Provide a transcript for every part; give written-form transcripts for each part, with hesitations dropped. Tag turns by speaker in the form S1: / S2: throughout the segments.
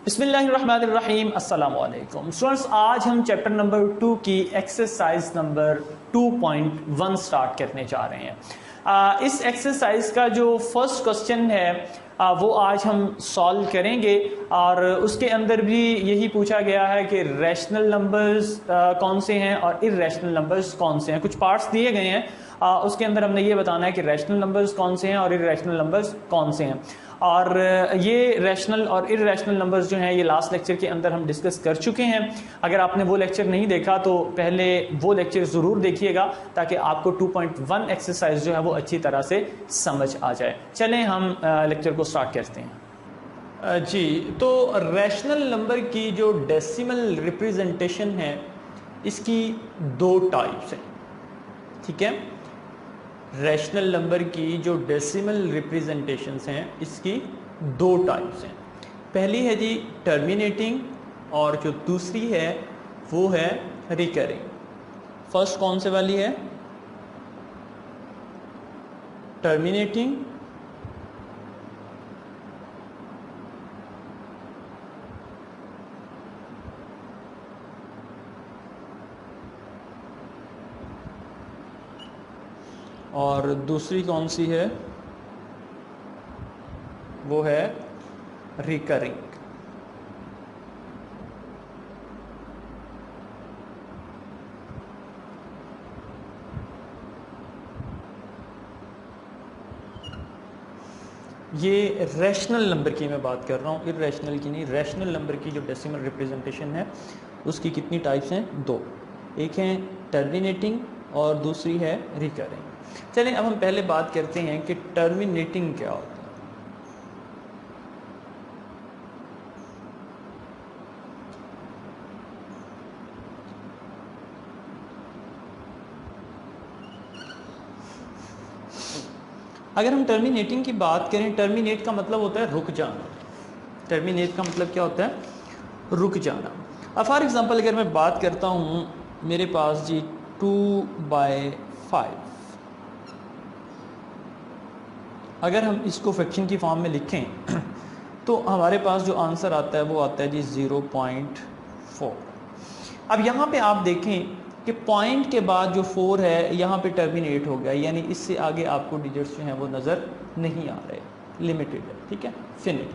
S1: बिस्मिल्लाहिर्रहमानिर्रहीम अस्सलाम वालेकुम स्टूडेंट्स, आज हम चैप्टर नंबर 2 की एक्सरसाइज नंबर 2.1 स्टार्ट करने जा रहे हैं। इस एक्सरसाइज का जो फर्स्ट क्वेश्चन है वो आज हम सॉल्व करेंगे और उसके अंदर भी यही पूछा गया है कि रैशनल नंबर्स कौन से हैं और इर्रेशनल नंबर्स कौन से हैं। कुछ पार्ट्स दिए गए हैं, उसके अंदर हमने ये बताना है कि रैशनल नंबर्स कौन से हैं और इर्रेशनल नंबर्स कौन से हैं। और ये रैशनल और इर्रेशनल नंबर्स जो हैं ये लास्ट लेक्चर के अंदर हम डिस्कस कर चुके हैं। अगर आपने वो लेक्चर नहीं देखा तो पहले वो लेक्चर ज़रूर देखिएगा ताकि आपको 2.1 एक्सरसाइज जो है वो अच्छी तरह से समझ आ जाए। चलें हम लेक्चर को स्टार्ट करते हैं। जी, तो रैशनल नंबर की जो डेसिमल रिप्रेजेंटेशन है इसकी दो टाइप्स हैं, ठीक है। रैशनल नंबर की जो डेसिमल रिप्रेजेंटेशंस हैं इसकी दो टाइप्स हैं। पहली है जी टर्मिनेटिंग और जो दूसरी है वो है रिकरिंग। फर्स्ट कौन से वाली है? टर्मिनेटिंग और दूसरी कौन सी है? वो है रिकरिंग। ये रैशनल नंबर की मैं बात कर रहा हूँ, इर्रेशनल की नहीं। रैशनल नंबर की जो डेसिमल रिप्रेजेंटेशन है उसकी कितनी टाइप्स हैं? दो। एक है टर्मिनेटिंग और दूसरी है रिकरिंग। चलें अब हम पहले बात करते हैं कि टर्मिनेटिंग क्या होता है। अगर हम टर्मिनेटिंग की बात करें, टर्मिनेट का मतलब होता है रुक जाना। टर्मिनेट का मतलब क्या होता है? रुक जाना। अब फॉर एग्जांपल अगर मैं बात करता हूँ, मेरे पास जी 2/5, अगर हम इसको फ्रैक्शन की फॉर्म में लिखें तो हमारे पास जो आंसर आता है वो आता है जी 0.4। अब यहाँ पे आप देखें कि पॉइंट के बाद जो 4 है यहाँ पे टर्मिनेट हो गया, यानी इससे आगे आपको डिजिट्स जो हैं वो नज़र नहीं आ रहे, लिमिटेड है, ठीक है, फिनिट।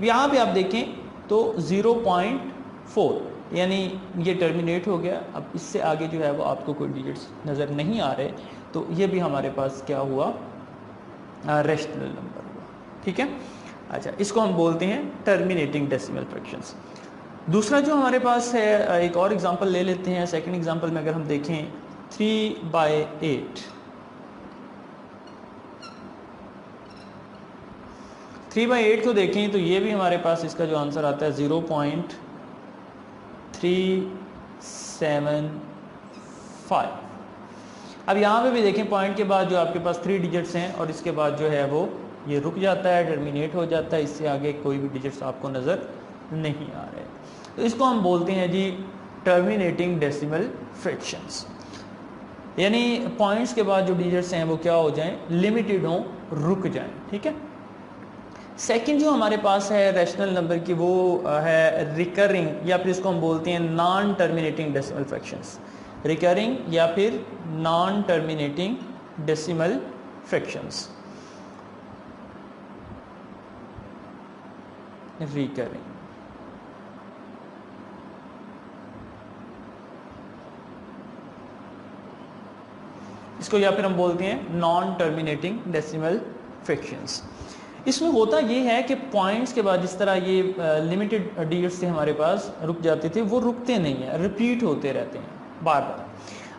S1: यहाँ पे आप देखें तो 0.4 यानी ये टर्मिनेट हो गया। अब इससे आगे जो है वो आपको कोई डिजिट्स नज़र नहीं आ रहे, तो ये भी हमारे पास क्या हुआ? रैशनल नंबर हुआ, ठीक है। अच्छा, इसको हम बोलते हैं टर्मिनेटिंग डेसिमल फ्रैक्शंस। दूसरा जो हमारे पास है, एक और एग्जांपल ले लेते हैं। सेकंड एग्जांपल में अगर हम देखें 3/8, 3/8 को देखें तो ये भी हमारे पास इसका जो आंसर आता है 0.375। अब यहाँ पे भी देखें, पॉइंट के बाद जो आपके पास 3 डिजिट्स हैं और इसके बाद जो है वो ये रुक जाता है, टर्मिनेट हो जाता है, इससे आगे कोई भी डिजिट्स आपको नज़र नहीं आ रहे। तो इसको हम बोलते हैं जी टर्मिनेटिंग डेसिमल फ्रैक्शंस, यानी पॉइंट्स के बाद जो डिजिट्स हैं वो क्या हो जाएं? लिमिटेड हों, रुक जाएं, ठीक है। सेकंड जो हमारे पास है रैशनल नंबर की वो है रिकरिंग, या फिर इसको हम बोलते हैं non terminating decimal fractions. Recurring या फिर non terminating decimal fractions. Recurring, इसको या फिर हम बोलते हैं नॉन टर्मिनेटिंग डेसिमल फ्रैक्शंस। इसमें होता ये है कि पॉइंट्स के बाद जिस तरह ये लिमिटेड डिजिट्स से हमारे पास रुक जाते थे, वो रुकते नहीं हैं, रिपीट होते रहते हैं बार बार।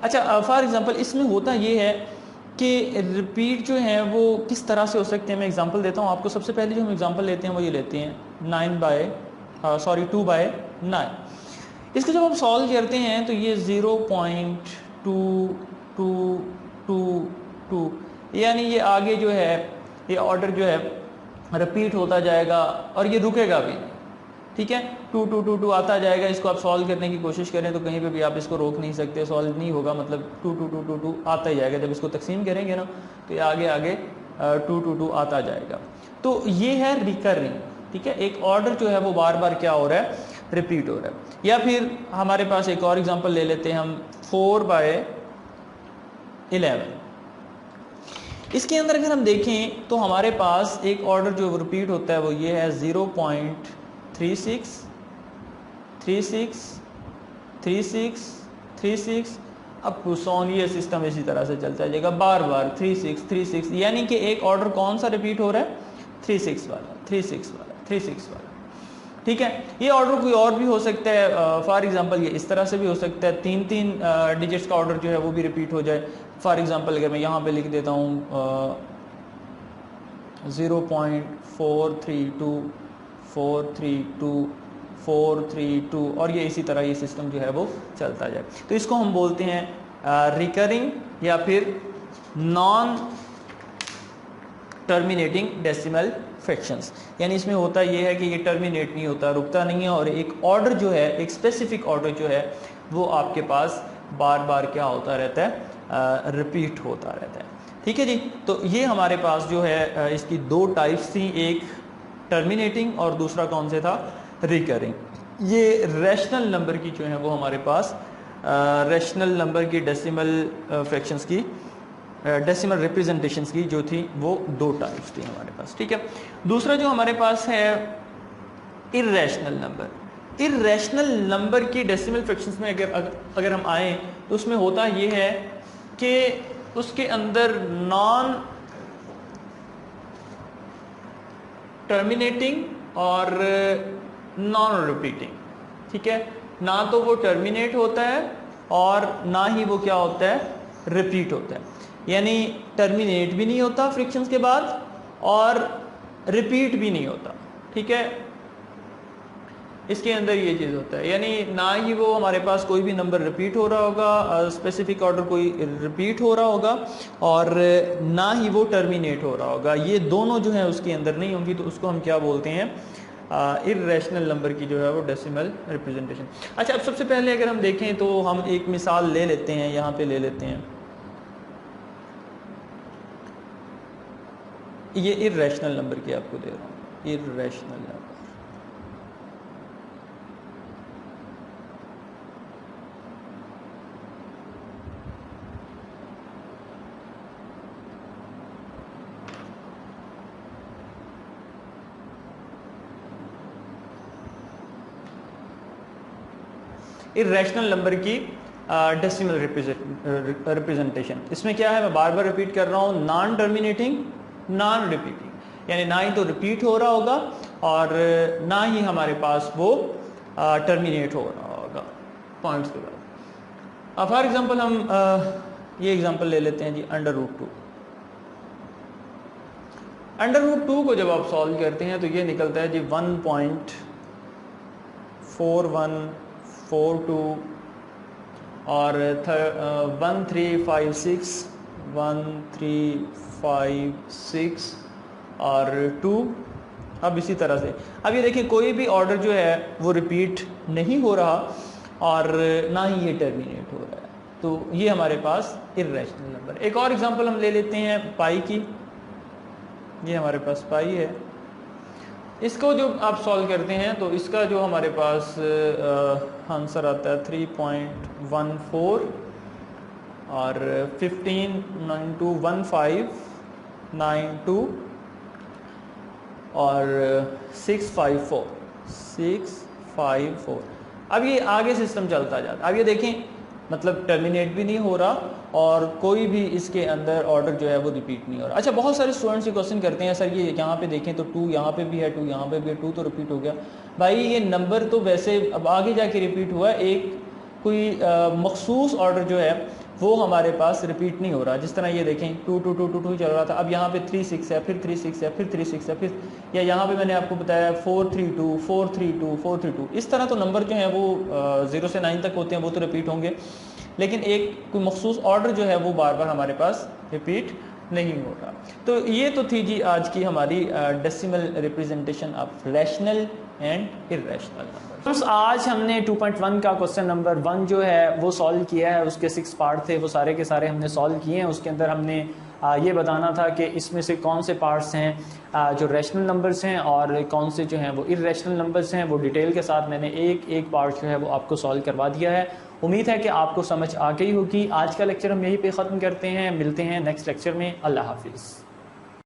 S1: अच्छा, फॉर एग्जांपल इसमें होता ये है कि रिपीट जो है वो किस तरह से हो सकते हैं, मैं एग्जांपल देता हूँ आपको। सबसे पहले जो हम एग्जांपल लेते हैं वो ये लेते हैं 2/9। इसको जब हम सॉल्व करते हैं तो ये 0.2222, यानी ये आगे जो है ये ऑर्डर जो है रिपीट होता जाएगा और ये रुकेगा भी, ठीक है। 2 आता जाएगा। इसको आप सॉल्व करने की कोशिश करें तो कहीं पे भी आप इसको रोक नहीं सकते, सॉल्व नहीं होगा, मतलब 2 आता ही जाएगा। जब इसको तकसीम करेंगे ना तो ये आगे 2 आता जाएगा। तो ये है रिकरिंग, ठीक है, एक ऑर्डर जो है वो बार बार क्या हो रहा है, रिपीट हो रहा है। या फिर हमारे पास एक और एग्जांपल ले लेते हैं हम 4/11। इसके अंदर अगर हम देखें तो हमारे पास एक ऑर्डर जो रिपीट होता है वो ये है 0.36 36 36 36। अब सोन ये सिस्टम इसी तरह से चलता जाएगा बार बार 36 36, यानी कि एक ऑर्डर कौन सा रिपीट हो रहा है, 36 वाला 36 वाला 36 वाला। ठीक है, ये ऑर्डर कोई और भी हो सकता है, फॉर एग्जांपल ये इस तरह से भी हो सकता है, 3 डिजिट्स का ऑर्डर जो है वो भी रिपीट हो जाए। फॉर एग्जांपल अगर मैं यहाँ पे लिख देता हूँ 0.432 432 432 और ये इसी तरह ये सिस्टम जो है वो चलता जाए, तो इसको हम बोलते हैं रिकरिंग या फिर नॉन टर्मिनेटिंग डेसिमल फ्रैक्शंस। यानी इसमें होता ये है कि ये टर्मिनेट नहीं होता, रुकता नहीं है, और एक ऑर्डर जो है, एक स्पेसिफिक ऑर्डर जो है वो आपके पास बार बार क्या होता रहता है, रिपीट होता रहता है। ठीक है जी, तो ये हमारे पास जो है इसकी 2 टाइप्स थी, एक टर्मिनेटिंग और दूसरा कौन से था, रिकरिंग। ये रैशनल नंबर की जो है वो हमारे पास रैशनल नंबर की डेसिमल फ्रैक्शंस की डेसिमल रिप्रेजेंटेशंस की जो थी वो 2 टाइप्स थी हमारे पास। ठीक है, दूसरा जो हमारे पास है इर्रेशनल नंबर। इर्रेशनल नंबर की डेसिमल फ्रैक्शंस में अगर हम आए तो उसमें होता ये है कि उसके अंदर नॉन टर्मिनेटिंग और नॉन रिपीटिंग, ठीक है, ना तो वो टर्मिनेट होता है और ना ही वो क्या होता है, रिपीट होता है। यानी टर्मिनेट भी नहीं होता फ्रिक्शंस के बाद और रिपीट भी नहीं होता। ठीक है, इसके अंदर ये चीज़ होता है, यानी ना ही वो हमारे पास कोई भी नंबर रिपीट हो रहा होगा, स्पेसिफिक ऑर्डर कोई रिपीट हो रहा होगा, और ना ही वो टर्मिनेट हो रहा होगा। ये दोनों जो है उसके अंदर नहीं होंगी, तो उसको हम क्या बोलते हैं, इर्रेशनल नंबर की जो है वो डेसिमल रिप्रेजेंटेशन। अच्छा, अब सबसे पहले अगर हम देखें तो हम एक मिसाल ले लेते हैं, यहाँ पे ले लेते हैं, ये इर्रेशनल नंबर की आपको दे रहा हूँ, इर्रेशनल नंबर। इर्रेशनल नंबर की डेसिमल रिप्रेजेंटेशन। इसमें क्या है, मैं बार बार रिपीट कर रहा हूँ, नॉन टर्मिनेटिंग नॉन रिपीटिंग, यानी ना ही तो रिपीट हो रहा होगा और ना ही हमारे पास वो टर्मिनेट हो रहा होगा पॉइंट्स के बाद। फॉर एग्जांपल हम ये एग्जांपल ले लेते हैं जी, √2। √2 को जब आप सॉल्व करते हैं तो ये निकलता है जी 1.4142 और 1356 और 2। अब इसी तरह से अब ये देखिए, कोई भी ऑर्डर जो है वो रिपीट नहीं हो रहा और ना ही ये टर्मिनेट हो रहा है, तो ये हमारे पास इर्रेशनल नंबर। एक और एग्जांपल हम ले लेते हैं पाई की। ये हमारे पास पाई है, इसको जो आप सॉल्व करते हैं तो इसका जो हमारे पास आंसर आता है 3.14 और 1592 और 654। अब ये आगे सिस्टम चलता जाता है। अब ये देखें, मतलब टर्मिनेट भी नहीं हो रहा और कोई भी इसके अंदर ऑर्डर जो है वो रिपीट नहीं हो रहा। अच्छा, बहुत सारे स्टूडेंट्स ये क्वेश्चन करते हैं, सर ये यहाँ पे देखें तो 2 यहाँ पे भी है, 2 यहाँ पे भी है, 2 तो रिपीट हो गया। भाई ये नंबर तो वैसे अब आगे जाके रिपीट हुआ है, एक कोई मखसूस ऑर्डर जो है वो हमारे पास रिपीट नहीं हो रहा। जिस तरह ये देखें 2 2 2 2 2 चल रहा था, अब यहाँ पे 36 है, फिर 36 है, फिर 36 है, फिर या यहाँ पे मैंने आपको बताया 432 432 432। इस तरह तो नंबर जो है वो 0 से 9 तक होते हैं, वो तो रिपीट होंगे, लेकिन एक कोई मखसूस ऑर्डर जो है वो बार बार हमारे पास रिपीट नहीं हो रहा। तो ये तो थी जी आज की हमारी decimal representation of rational and irrational number. आज हमने 2.1 का क्वेश्चन नंबर 1 जो है वो सॉल्व किया है, उसके 6 पार्ट थे, वो सारे के सारे हमने सॉल्व किए हैं। उसके अंदर हमने ये बताना था कि इसमें से कौन से पार्ट्स हैं जो रैशनल नंबर्स हैं और कौन से जो हैं वो इर्रेशनल नंबर्स हैं। वो डिटेल के साथ मैंने एक एक पार्ट जो है वो आपको सॉल्व करवा दिया है। उम्मीद है कि आपको समझ आ गई होगी। आज का लेक्चर हम यहीं पे ख़त्म करते हैं, मिलते हैं नेक्स्ट लेक्चर में। अल्लाह हाफिज़।